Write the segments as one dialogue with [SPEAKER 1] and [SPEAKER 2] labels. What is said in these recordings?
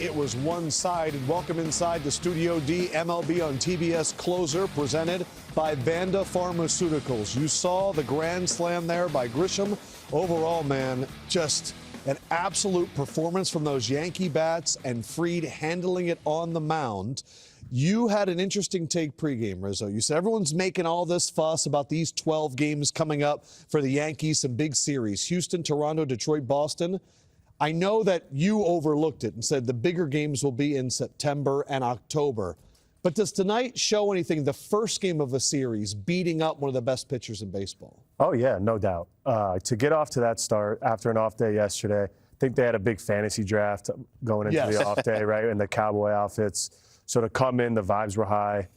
[SPEAKER 1] it was one-sided. Welcome inside the Studio D, MLB on TBS closer, presented by Vanda Pharmaceuticals. You saw the grand slam there by Chisholm. Overall, man, just an absolute performance from those Yankee bats, and Fried handling it on the mound. You had an interesting take pregame, Rizzo. You said everyone's making all this fuss about these 12 games coming up for the Yankees, some big series, Houston, Toronto, Detroit, Boston. I know that you overlooked it and said the bigger games will be in September and October. But does tonight show anything, the first game of a series, beating up one of the best pitchers in baseball?
[SPEAKER 2] Oh, yeah, no doubt. To get off to that start after an off day yesterday, I think they had a big fantasy draft going into the off day, right, in the cowboy outfits. So to come in, the vibes were high.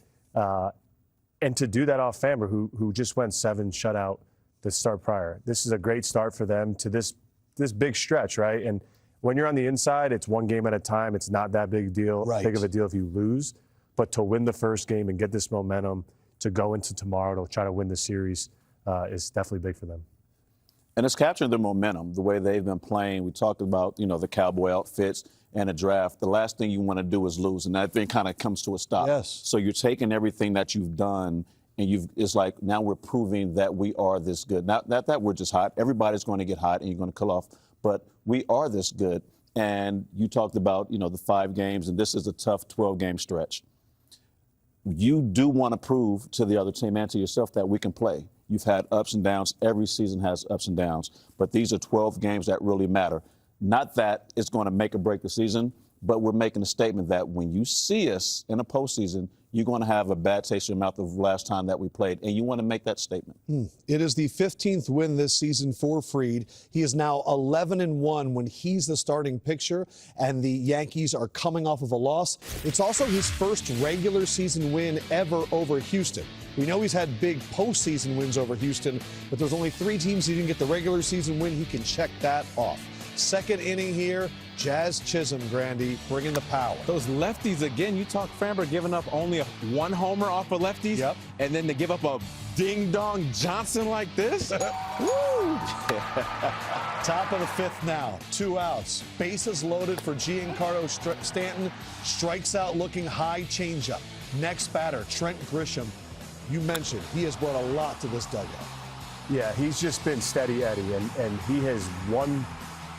[SPEAKER 2] And to do that off Framber, who just went 7 shutout the start prior. This is a great start for them to this big stretch, right? And when you're on the inside, it's one game at a time. It's not that big big of a deal if you lose. But to win the first game and get this momentum to go into tomorrow to try to win the series is definitely big for them.
[SPEAKER 3] And it's capturing their momentum, the way they've been playing. We talked about, the cowboy outfits and a draft. The last thing you want to do is lose, and that thing kind of comes to a stop.
[SPEAKER 1] Yes.
[SPEAKER 3] So you're taking everything that you've done, and it's like now we're proving that we are this good. Not that we're just hot. Everybody's going to get hot, and you're going to cool off. But we are this good. And you talked about, the 5 games, and this is a tough 12-game stretch. You do want to prove to the other team and to yourself that we can play. You've had ups and downs. Every season has ups and downs. But these are 12 games that really matter. Not that it's going to make or break the season, but we're making a statement that when you see us in a postseason, you're going to have a bad taste in your mouth of the last time that we played, and you want to make that statement.
[SPEAKER 1] It is the 15th win this season for Fried. He is now 11-1 when he's the starting pitcher, and the Yankees are coming off of a loss. It's also his first regular season win ever over Houston. We know he's had big postseason wins over Houston, but there's only 3 teams he didn't get the regular season win. He can check that off. Second inning here, Jazz Chisholm, Grandy, bringing the power.
[SPEAKER 4] Those lefties, again, you talk Framber giving up only 1 homer off of lefties.
[SPEAKER 1] Yep.
[SPEAKER 4] And then to give up a ding-dong Johnson like this. Woo!
[SPEAKER 1] Top of the 5th now, 2 outs. Bases loaded for Giancarlo Stanton. Strikes out looking high, changeup. Next batter, Trent Grisham. You mentioned he has brought a lot to this dugout.
[SPEAKER 2] Yeah, he's just been steady Eddie, and he has one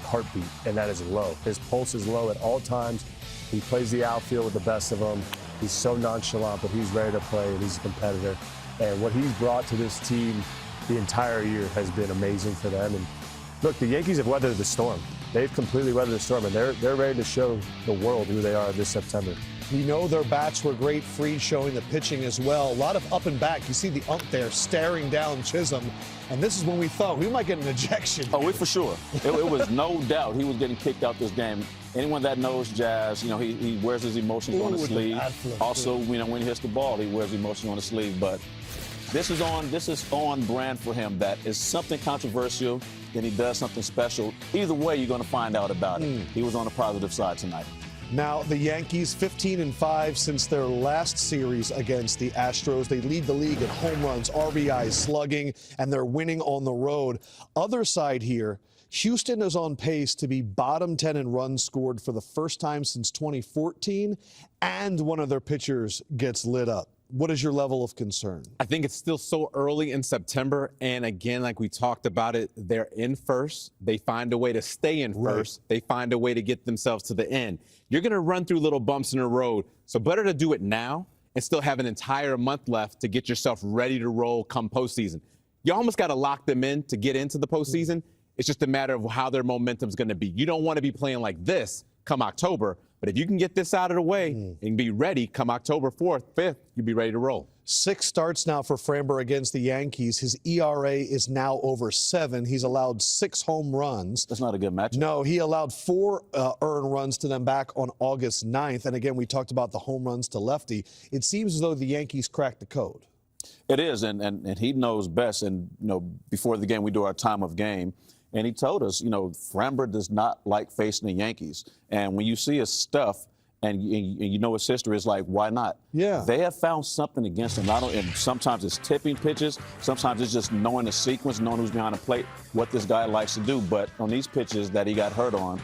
[SPEAKER 2] heartbeat, and that is low. His pulse is low at all times. He plays the outfield with the best of them. He's so nonchalant, but he's ready to play, and he's a competitor. And what he's brought to this team the entire year has been amazing for them. And look, the Yankees have weathered the storm. They've completely weathered the storm, and they're ready to show the world who they are this September.
[SPEAKER 1] We know their bats were great. Fried showing the pitching as well. A lot of up and back. You see the ump there staring down Chisholm. And this is when we thought we might get an ejection.
[SPEAKER 3] Oh, we for sure. It was no doubt he was getting kicked out this game. Anyone that knows Jazz, he wears his emotions on his sleeve. Also, when he hits the ball, he wears emotions on his sleeve. But this is on brand for him. That is something controversial, then he does something special. Either way, you're going to find out about it. He was on the positive side tonight.
[SPEAKER 1] Now, the Yankees 15-5 since their last series against the Astros. They lead the league in home runs, RBIs, slugging, and they're winning on the road. Other side here, Houston is on pace to be bottom 10 in runs scored for the first time since 2014, and one of their pitchers gets lit up. What is your level of concern?
[SPEAKER 4] I think it's still so early in September. And again, like we talked about it, they're in first. They find a way to stay in first. They find a way to get themselves to the end. You're going to run through little bumps in the road. So better to do it now and still have an entire month left to get yourself ready to roll come postseason. You almost got to lock them in to get into the postseason. It's just a matter of how their momentum's going to be. You don't want to be playing like this come October. But if you can get this out of the way and be ready come October 4th, 5th, you'll be ready to roll.
[SPEAKER 1] 6 starts now for Framber against the Yankees. His ERA is now over 7. He's allowed 6 home runs.
[SPEAKER 3] That's not a good matchup.
[SPEAKER 1] No, he allowed 4 earned runs to them back on August 9th. And again, we talked about the home runs to lefty. It seems as though the Yankees cracked the code.
[SPEAKER 3] It is, and he knows best. And, before the game, we do our time of game. And he told us, Framber does not like facing the Yankees. And when you see his stuff and you know his history, it's like, why not?
[SPEAKER 1] Yeah.
[SPEAKER 3] They have found something against him. And sometimes it's tipping pitches. Sometimes it's just knowing the sequence, knowing who's behind the plate, what this guy likes to do. But on these pitches that he got hurt on,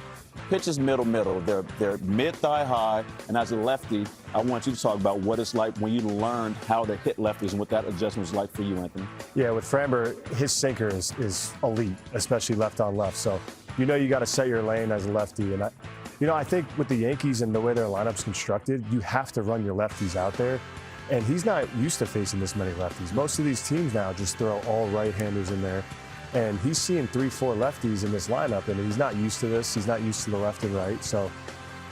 [SPEAKER 3] Pitches middle. They're mid-thigh high. And as a lefty, I want you to talk about what it's like when you learned how to hit lefties and what that adjustment was like for you, Anthony.
[SPEAKER 2] Yeah, with Framber, his sinker is elite, especially left on left. So you got to set your lane as a lefty. And I think with the Yankees and the way their lineup's constructed, you have to run your lefties out there. And he's not used to facing this many lefties. Most of these teams now just throw all right-handers in there. And he's seeing 3-4 lefties in this lineup, and he's not used to this. He's not used to the left and right. So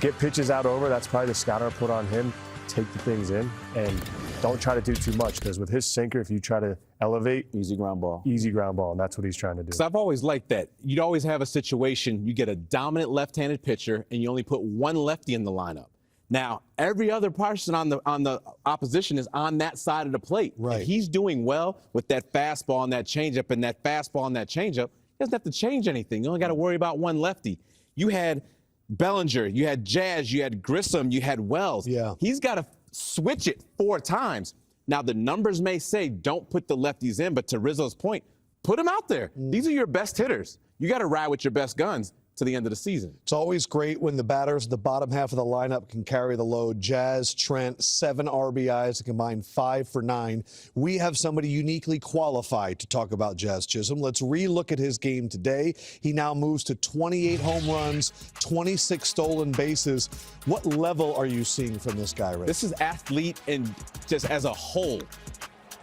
[SPEAKER 2] get pitches out over. That's probably the scouter put on him. Take the things in, and don't try to do too much, because with his sinker, if you try to elevate,
[SPEAKER 3] easy ground ball,
[SPEAKER 2] and that's what he's trying to do.
[SPEAKER 4] So I've always liked that. You'd always have a situation, you get a dominant left-handed pitcher, and you only put one lefty in the lineup. Now, every other person on the opposition is on that side of the plate.
[SPEAKER 1] Right.
[SPEAKER 4] If he's doing well with that fastball and that changeup and that fastball and that changeup, he doesn't have to change anything. You only got to worry about one lefty. You had Bellinger, you had Jazz, you had Grissom, you had Wells.
[SPEAKER 1] Yeah.
[SPEAKER 4] He's got to switch it 4 times. Now, the numbers may say don't put the lefties in, but to Rizzo's point, put them out there. These are your best hitters. You got to ride with your best guns to the end of the season.
[SPEAKER 1] It's always great when the batters at the bottom half of the lineup can carry the load. Jazz, Trent, 7 RBIs, a combined 5 for 9. We have somebody uniquely qualified to talk about Jazz Chisholm. Let's re-look at his game today. He now moves to 28 home runs, 26 stolen bases. What level are you seeing from this guy, Ray?
[SPEAKER 4] This is athlete and just as a whole.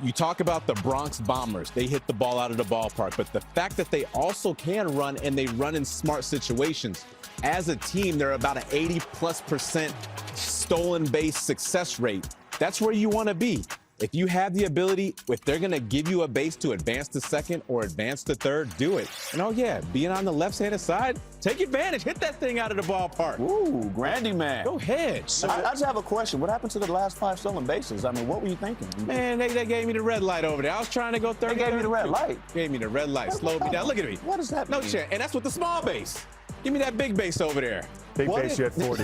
[SPEAKER 4] You talk about the Bronx Bombers. They hit the ball out of the ballpark. But the fact that they also can run, and they run in smart situations. As a team, they're about an 80+% stolen base success rate. That's where you want to be. If you have the ability, if they're going to give you a base to advance to second or advance to third, do it. And oh yeah, being on the left-handed side, take advantage. Hit that thing out of the ballpark.
[SPEAKER 3] Ooh, Grandy man.
[SPEAKER 4] Go ahead.
[SPEAKER 3] I just have a question. What happened to the last 5 stolen bases? I mean, what were you thinking?
[SPEAKER 4] Man, they gave me the red light over there. I was trying to go 30.
[SPEAKER 3] They gave me the red light.
[SPEAKER 4] Gave me the red light. Slowed me down. Look at me.
[SPEAKER 3] What does that
[SPEAKER 4] No
[SPEAKER 3] mean?
[SPEAKER 4] shit. And that's with the small base. Give me that big base over there.
[SPEAKER 2] Big base, you had 40.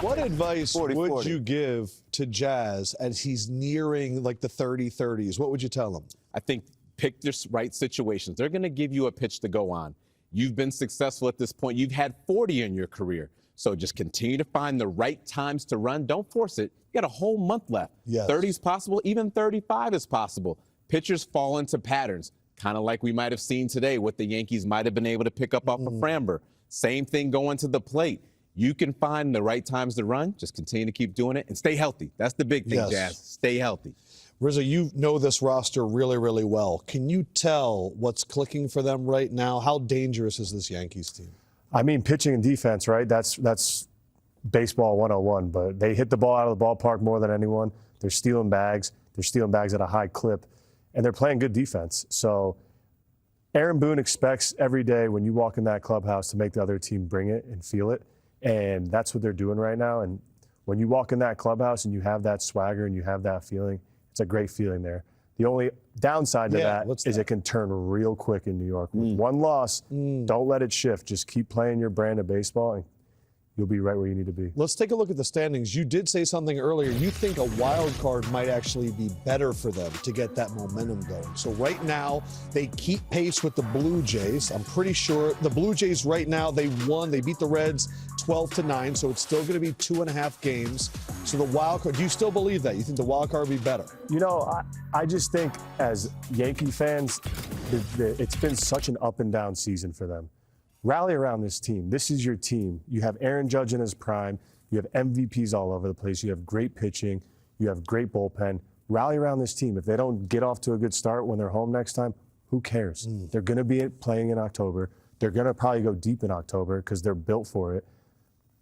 [SPEAKER 1] What advice
[SPEAKER 3] 40,
[SPEAKER 1] would
[SPEAKER 3] 40.
[SPEAKER 1] you give to Jazz as he's nearing like the 30-30s? What would you tell him?
[SPEAKER 4] I think pick the right situations. They're going to give you a pitch to go on. You've been successful at this point. You've had 40 in your career. So just continue to find the right times to run. Don't force it. You got a whole month left.
[SPEAKER 1] Yes.
[SPEAKER 4] 30 is possible. Even 35 is possible. Pitchers fall into patterns, kind of like we might have seen today, what the Yankees might have been able to pick up off of Framber. Same thing going to the plate. You can find the right times to run. Just continue to keep doing it and stay healthy. That's the big thing,
[SPEAKER 1] Yes.
[SPEAKER 4] Jazz. Stay healthy.
[SPEAKER 1] Rizzo, you know this roster really, really well. Can you tell what's clicking for them right now? How dangerous is this Yankees team?
[SPEAKER 2] I mean, pitching and defense, right? That's baseball 101, but they hit the ball out of the ballpark more than anyone. They're stealing bags. They're stealing bags at a high clip, and they're playing good defense. So Aaron Boone expects every day when you walk in that clubhouse to make the other team bring it and feel it, and that's what they're doing right now. And when you walk in that clubhouse and you have that swagger and you have that feeling, it's a great feeling there. The only downside to that is it can turn real quick in New York. With one loss, don't let it shift. Just keep playing your brand of baseball, and you'll be right where you need to be.
[SPEAKER 1] Let's take a look at the standings. You did say something earlier. You think a wild card might actually be better for them to get that momentum going. So right now, they keep pace with the Blue Jays. I'm pretty sure the Blue Jays right now, they won. They beat the Reds 12-9, so it's still going to be 2.5 games. So the wild card, do you still believe that? You think the wild card will be better?
[SPEAKER 2] You know, I just think as Yankee fans, it's been such an up and down season for them. Rally around this team. This is your team. You have Aaron Judge in his prime. You have MVPs all over the place. You have great pitching. You have great bullpen. Rally around this team. If they don't get off to a good start when they're home next time, who cares? They're going to be playing in October. They're going to probably go deep in October because they're built for it.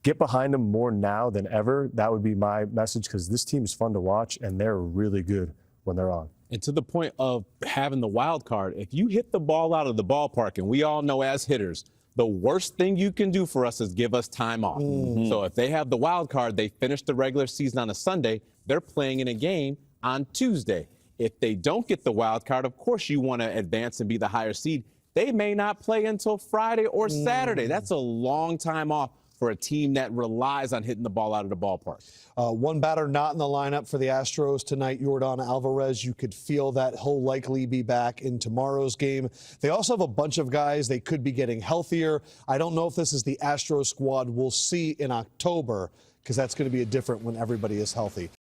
[SPEAKER 2] Get behind them more now than ever. That would be my message, because this team is fun to watch, and they're really good when they're on.
[SPEAKER 4] And to the point of having the wild card, if you hit the ball out of the ballpark, and we all know as hitters, the worst thing you can do for us is give us time off. So if they have the wild card, they finish the regular season on a Sunday, they're playing in a game on Tuesday. If they don't get the wild card, of course you want to advance and be the higher seed. They may not play until Friday or Saturday. That's a long time off for a team that relies on hitting the ball out of the ballpark.
[SPEAKER 1] One batter not in the lineup for the Astros tonight, Yordan Alvarez. You could feel that he'll likely be back in tomorrow's game. They also have a bunch of guys. They could be getting healthier. I don't know if this is the Astros squad we'll see in October, because that's going to be a different when everybody is healthy.